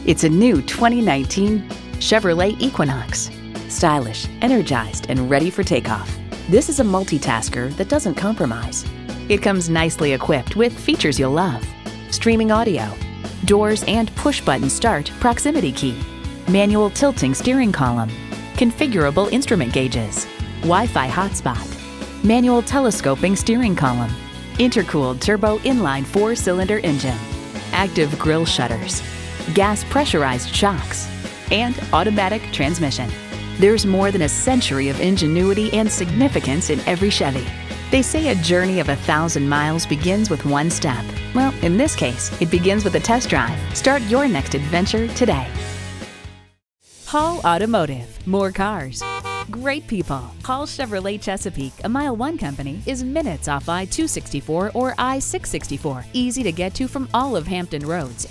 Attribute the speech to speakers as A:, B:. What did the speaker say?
A: It's a new 2019 Chevrolet Equinox. Stylish, energized, and ready for takeoff. This is a multitasker that doesn't compromise. It comes nicely equipped with features you'll love: streaming audio, doors and push-button start proximity key, manual tilting steering column, configurable instrument gauges, Wi-Fi hotspot, manual telescoping steering column, intercooled turbo inline 4-cylinder engine, active grille shutters, gas pressurized shocks, and automatic transmission. There's more than a century of ingenuity and significance in every Chevy. They say a journey of 1,000 miles begins with one step. Well, in this case, it begins with a test drive. Start your next adventure today. Hall Automotive. More cars. Great people. Hall Chevrolet Chesapeake, a MileOne company, is minutes off I-264 or I-664. Easy to get to from all of Hampton roads.